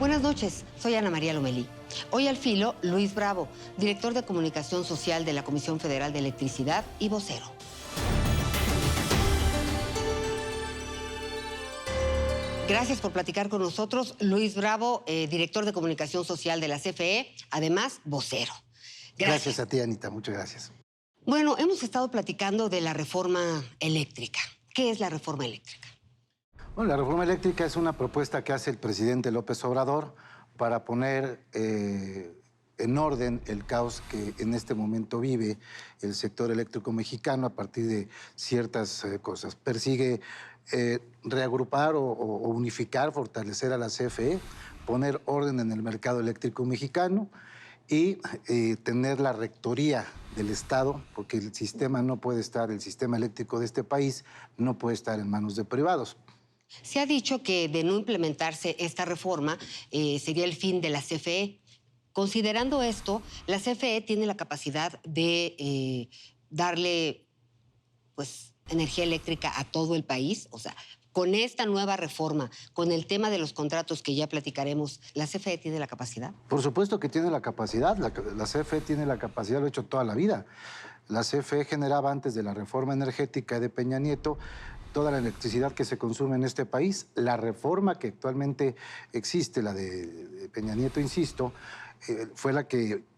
Buenas noches, soy Ana María Lomelí. Hoy al filo, Luis Bravo, director de Comunicación Social de la Comisión Federal de Electricidad y vocero. Gracias por platicar con nosotros. Luis Bravo, director de Comunicación Social de la CFE, además, vocero. Gracias a ti, Anita. Muchas gracias. Bueno, hemos estado platicando de la reforma eléctrica. ¿Qué es la reforma eléctrica? Bueno, la reforma eléctrica es una propuesta que hace el presidente López Obrador para poner en orden el caos que en este momento vive el sector eléctrico mexicano a partir de ciertas cosas. Persigue reagrupar o unificar, fortalecer a la CFE, poner orden en el mercado eléctrico mexicano y tener la rectoría del Estado, porque el sistema no puede estar, el sistema eléctrico de este país no puede estar en manos de privados. Se ha dicho que de no implementarse esta reforma sería el fin de la CFE. Considerando esto, la CFE tiene la capacidad de darle pues, energía eléctrica a todo el país. O sea, con esta nueva reforma, con el tema de los contratos que ya platicaremos, ¿la CFE tiene la capacidad? Por supuesto que tiene la capacidad. La CFE tiene la capacidad, lo ha hecho toda la vida. La CFE generaba antes de la reforma energética de Peña Nieto toda la electricidad que se consume en este país. La reforma que actualmente existe, la de Peña Nieto, insisto, fue la que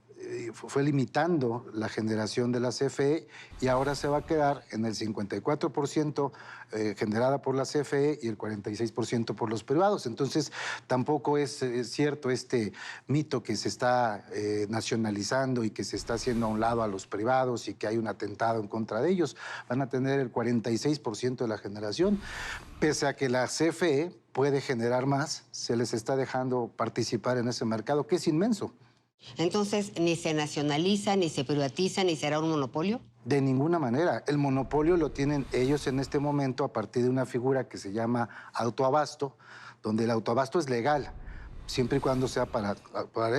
fue limitando la generación de la CFE y ahora se va a quedar en el 54% generada por la CFE y el 46% por los privados. Entonces, tampoco es cierto este mito que se está nacionalizando y que se está haciendo a un lado a los privados y que hay un atentado en contra de ellos. Van a tener el 46% de la generación. Pese a que la CFE puede generar más, se les está dejando participar en ese mercado, que es inmenso. Entonces, ni se nacionaliza, ni se privatiza, ni será un monopolio. De ninguna manera. El monopolio lo tienen ellos en este momento a partir de una figura que se llama autoabasto, donde el autoabasto es legal, siempre y cuando sea para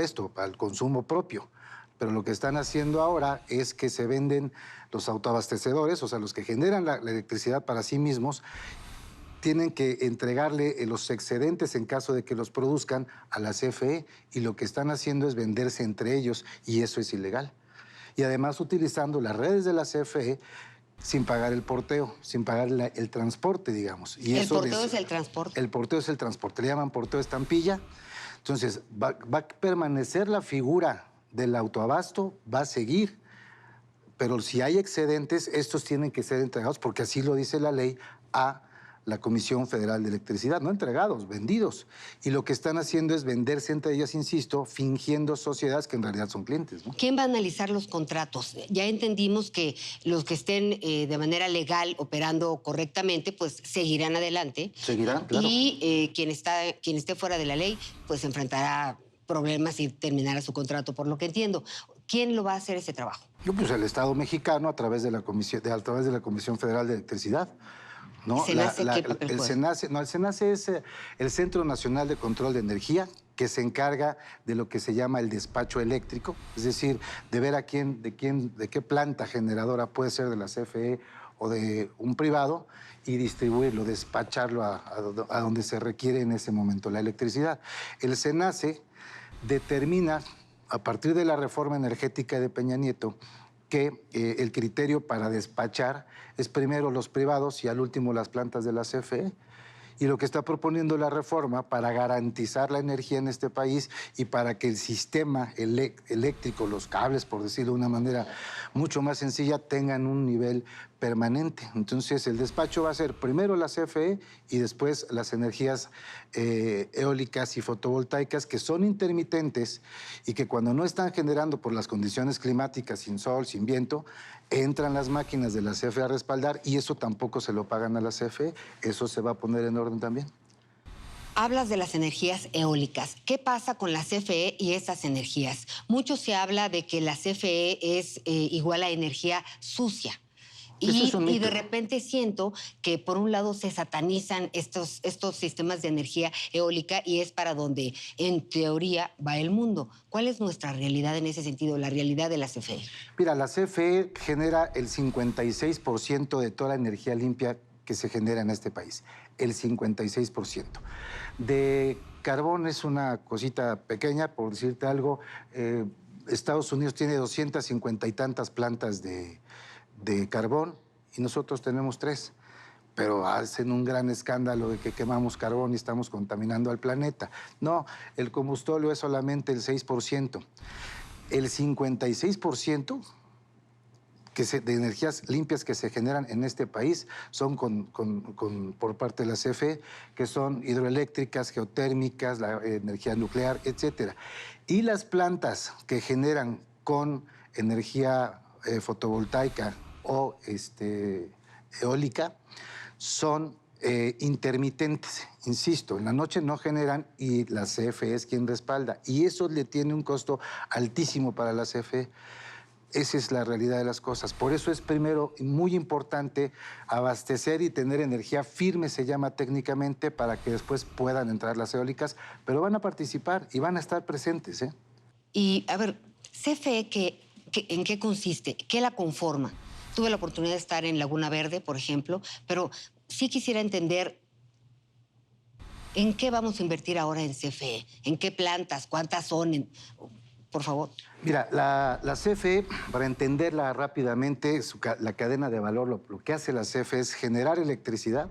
esto, para el consumo propio. Pero lo que están haciendo ahora es que se venden los autoabastecedores, o sea, los que generan la electricidad para sí mismos, tienen que entregarle los excedentes en caso de que los produzcan a la CFE y lo que están haciendo es venderse entre ellos y eso es ilegal. Y además utilizando las redes de la CFE sin pagar el porteo, sin pagar el transporte, digamos. Y ¿El porteo es el transporte? El porteo es el transporte, le llaman porteo estampilla. Entonces, va a permanecer la figura del autoabasto, va a seguir, pero si hay excedentes, estos tienen que ser entregados, porque así lo dice la ley, a la Comisión Federal de Electricidad, no entregados, vendidos. Y lo que están haciendo es venderse entre ellas, insisto, fingiendo sociedades que en realidad son clientes, ¿no? ¿Quién va a analizar los contratos? Ya entendimos que los que estén de manera legal operando correctamente, pues seguirán adelante. Seguirán, claro. Y quien esté fuera de la ley, pues enfrentará problemas y terminará su contrato, por lo que entiendo. ¿Quién lo va a hacer ese trabajo? Pues el Estado mexicano a través de la Comisión Federal de Electricidad. ¿No? ¿SENACE qué papel juega? El SENACE es el Centro Nacional de Control de Energía, que se encarga de lo que se llama el despacho eléctrico, es decir, de ver de qué planta generadora puede ser de la CFE o de un privado y distribuirlo, despacharlo a donde se requiere en ese momento la electricidad. El SENACE determina, a partir de la reforma energética de Peña Nieto, que el criterio para despachar es primero los privados y al último las plantas de la CFE. Y lo que está proponiendo la reforma para garantizar la energía en este país y para que el sistema eléctrico, los cables, por decirlo de una manera mucho más sencilla, tengan un nivel permanente. Entonces, el despacho va a ser primero la CFE y después las energías eólicas y fotovoltaicas, que son intermitentes y que cuando no están generando por las condiciones climáticas, sin sol, sin viento, entran las máquinas de la CFE a respaldar y eso tampoco se lo pagan a la CFE. Eso se va a poner en orden también. Hablas de las energías eólicas. ¿Qué pasa con la CFE y esas energías? Mucho se habla de que la CFE es igual a energía sucia. Y de repente siento que por un lado se satanizan estos sistemas de energía eólica y es para donde en teoría va el mundo. ¿Cuál es nuestra realidad en ese sentido, la realidad de la CFE? Mira, la CFE genera el 56% de toda la energía limpia que se genera en este país, el 56%. De Carbón es una cosita pequeña, por decirte algo. Estados Unidos tiene 250 y tantas plantas de carbón y nosotros tenemos 3. Pero hacen un gran escándalo de que quemamos carbón y estamos contaminando al planeta. No, el combustóleo es solamente el 6%. El 56% de energías limpias que se generan en este país son por parte de la CFE, que son hidroeléctricas, geotérmicas, la energía nuclear, etcétera. Y las plantas que generan con energía fotovoltaica o eólica son intermitentes, insisto, en la noche no generan y la CFE es quien respalda. Y eso le tiene un costo altísimo para la CFE. Esa es la realidad de las cosas. Por eso es primero muy importante abastecer y tener energía firme, se llama técnicamente, para que después puedan entrar las eólicas, pero van a participar y van a estar presentes, ¿eh? Y, a ver, CFE, ¿en qué consiste? ¿Qué la conforma? Tuve la oportunidad de estar en Laguna Verde, por ejemplo, pero sí quisiera entender en qué vamos a invertir ahora en CFE, en qué plantas, cuántas son, por favor. Mira, la CFE, para entenderla rápidamente, la cadena de valor, lo que hace la CFE es generar electricidad,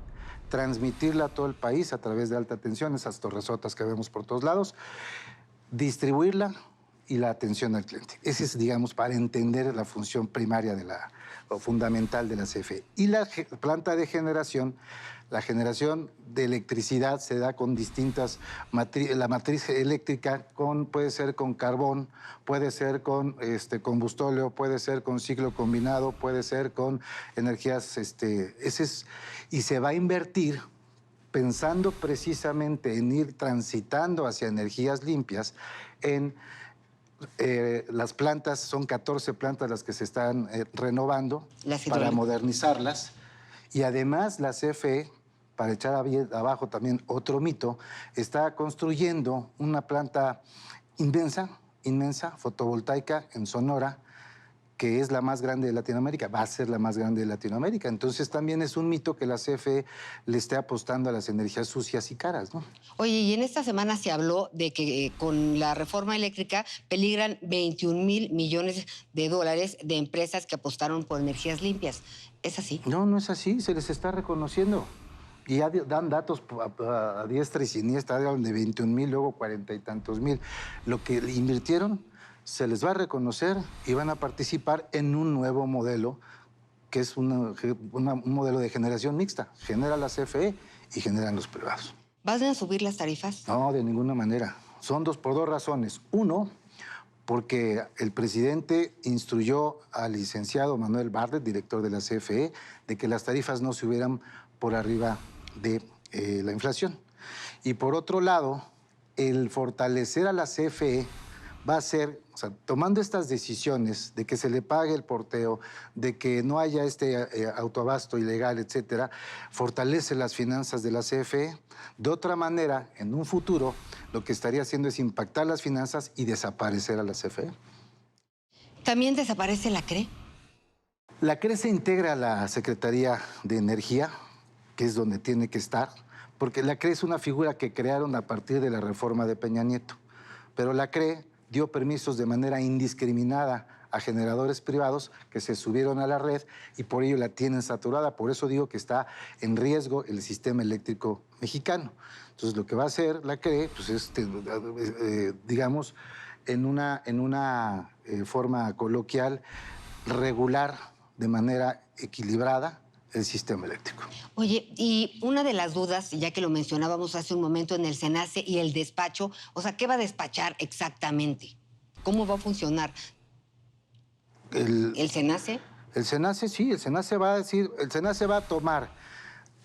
transmitirla a todo el país a través de alta tensión, esas torresotas que vemos por todos lados, distribuirla y la atención al cliente. Ese es, digamos, para entender la función primaria o fundamental de la CFE. Y la planta de generación, la generación de electricidad se da con distintas la matriz eléctrica puede ser con carbón, puede ser con combustóleo, puede ser con ciclo combinado, puede ser con energías, y se va a invertir pensando precisamente en ir transitando hacia energías limpias en las plantas, son 14 plantas las que se están renovando para modernizarlas. Y además la CFE, para echar abajo también otro mito, está construyendo una planta inmensa, fotovoltaica en Sonora, que es la más grande de Latinoamérica, va a ser la más grande de Latinoamérica. Entonces también es un mito que la CFE le esté apostando a las energías sucias y caras, ¿no? Oye, y en esta semana se habló de que con la reforma eléctrica peligran 21,000 millones de dólares de empresas que apostaron por energías limpias. ¿Es así? No, no es así, se les está reconociendo. Y ya dan datos a diestra y siniestra, hablan de 21,000, luego 40 y tantos mil. Lo que invirtieron se les va a reconocer y van a participar en un nuevo modelo, que es un modelo de generación mixta. Genera la CFE y generan los privados. ¿Van a subir las tarifas? No, de ninguna manera. Son por dos razones. Uno, porque el presidente instruyó al licenciado Manuel Bartlett, director de la CFE, de que las tarifas no subieran por arriba de la inflación. Y por otro lado, el fortalecer a la CFE va a ser, o sea, tomando estas decisiones de que se le pague el porteo, de que no haya autoabasto ilegal, etcétera, fortalece las finanzas de la CFE. De otra manera, en un futuro, lo que estaría haciendo es impactar las finanzas y desaparecer a la CFE. ¿También desaparece la CRE? La CRE se integra a la Secretaría de Energía, que es donde tiene que estar, porque la CRE es una figura que crearon a partir de la reforma de Peña Nieto. Pero la CRE dio permisos de manera indiscriminada a generadores privados que se subieron a la red y por ello la tienen saturada. Por eso digo que está en riesgo el sistema eléctrico mexicano. Entonces, lo que va a hacer la CRE, pues es, digamos, en una forma coloquial, regular de manera equilibrada el sistema eléctrico. Oye, y una de las dudas, ya que lo mencionábamos hace un momento en el SENACE y el despacho, o sea, ¿qué va a despachar exactamente? ¿Cómo va a funcionar? ¿El SENACE? El SENACE, sí, el SENACE va a tomar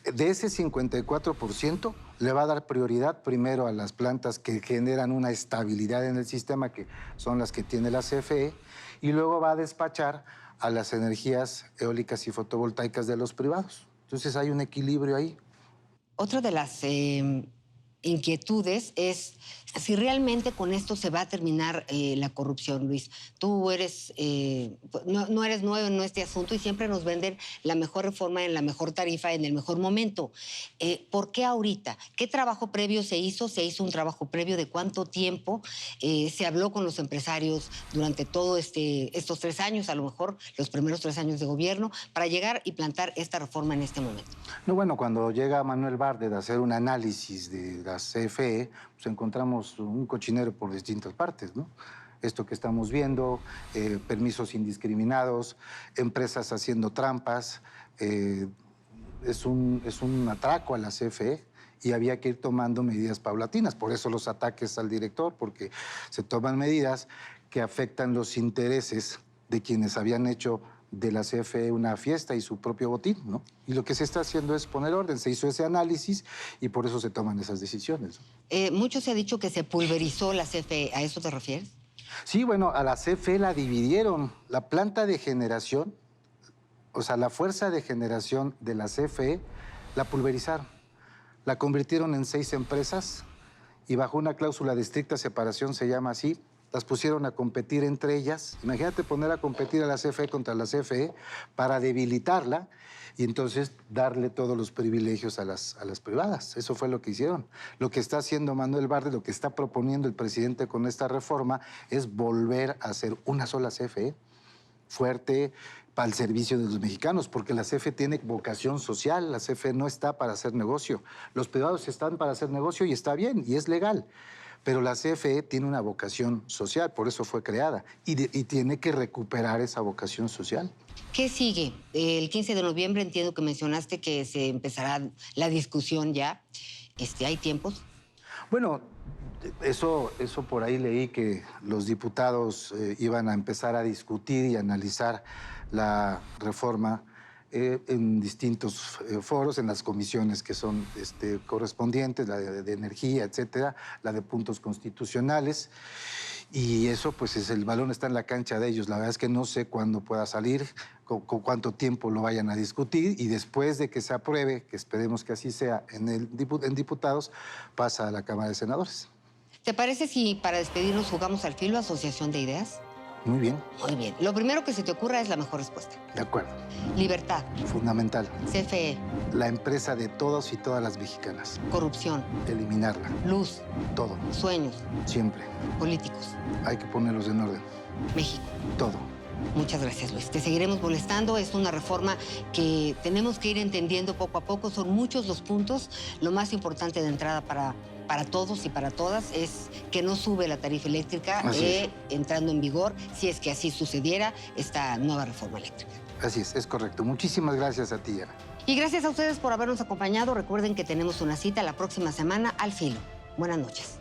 de ese 54%, le va a dar prioridad primero a las plantas que generan una estabilidad en el sistema, que son las que tiene la CFE, y luego va a despachar a las energías eólicas y fotovoltaicas de los privados. Entonces hay un equilibrio ahí. Otra de las inquietudes es si realmente con esto se va a terminar la corrupción, Luis. Tú eres, no eres nuevo en este asunto y siempre nos venden la mejor reforma en la mejor tarifa, en el mejor momento. ¿Por qué ahorita? ¿Qué trabajo previo se hizo? ¿Se hizo un trabajo previo de cuánto tiempo? ¿Se habló con los empresarios durante todos estos 3 años, a lo mejor los primeros 3 años de gobierno, para llegar y plantar esta reforma en este momento? No, bueno, cuando llega Manuel Bartlett a hacer un análisis de la CFE, pues encontramos un cochinero por distintas partes, ¿no? Esto que estamos viendo, permisos indiscriminados, empresas haciendo trampas, es un atraco a la CFE y había que ir tomando medidas paulatinas. Por eso los ataques al director, porque se toman medidas que afectan los intereses de quienes habían hecho de la CFE una fiesta y su propio botín, ¿no? Y lo que se está haciendo es poner orden. Se hizo ese análisis y por eso se toman esas decisiones. Mucho se ha dicho que se pulverizó la CFE. ¿A eso te refieres? Sí, bueno, a la CFE la dividieron. La planta de generación, o sea, la fuerza de generación de la CFE, la pulverizaron. La convirtieron en 6 empresas y bajo una cláusula de estricta separación, se llama así, las pusieron a competir entre ellas. Imagínate poner a competir a la CFE contra la CFE para debilitarla y entonces darle todos los privilegios a las privadas. Eso fue lo que hicieron. Lo que está haciendo Manuel Bartlett, lo que está proponiendo el presidente con esta reforma es volver a hacer una sola CFE fuerte para el servicio de los mexicanos, porque la CFE tiene vocación social, la CFE no está para hacer negocio. Los privados están para hacer negocio y está bien, y es legal. Pero la CFE tiene una vocación social, por eso fue creada, y tiene que recuperar esa vocación social. ¿Qué sigue? El 15 de noviembre entiendo que mencionaste que se empezará la discusión ya. ¿Hay tiempos? Bueno, eso por ahí leí que los diputados iban a empezar a discutir y analizar la reforma en distintos foros, en las comisiones que son correspondientes, la de energía, etcétera, la de puntos constitucionales. Y eso, pues, el balón está en la cancha de ellos. La verdad es que no sé cuándo pueda salir, con cuánto tiempo lo vayan a discutir, y después de que se apruebe, que esperemos que así sea, en diputados, pasa a la Cámara de Senadores. ¿Te parece si para despedirnos jugamos al filo, asociación de ideas? Muy bien. Muy bien. Lo primero que se te ocurra es la mejor respuesta. De acuerdo. Libertad. Fundamental. CFE. La empresa de todos y todas las mexicanas. Corrupción. Eliminarla. Luz. Todo. Sueños. Siempre. Políticos. Hay que ponerlos en orden. México. Todo. Muchas gracias, Luis. Te seguiremos molestando. Es una reforma que tenemos que ir entendiendo poco a poco. Son muchos los puntos. Lo más importante de entrada para todos y para todas es que no sube la tarifa eléctrica entrando en vigor, si es que así sucediera, esta nueva reforma eléctrica. Así es correcto. Muchísimas gracias a ti, Ana. Y gracias a ustedes por habernos acompañado. Recuerden que tenemos una cita la próxima semana al filo. Buenas noches.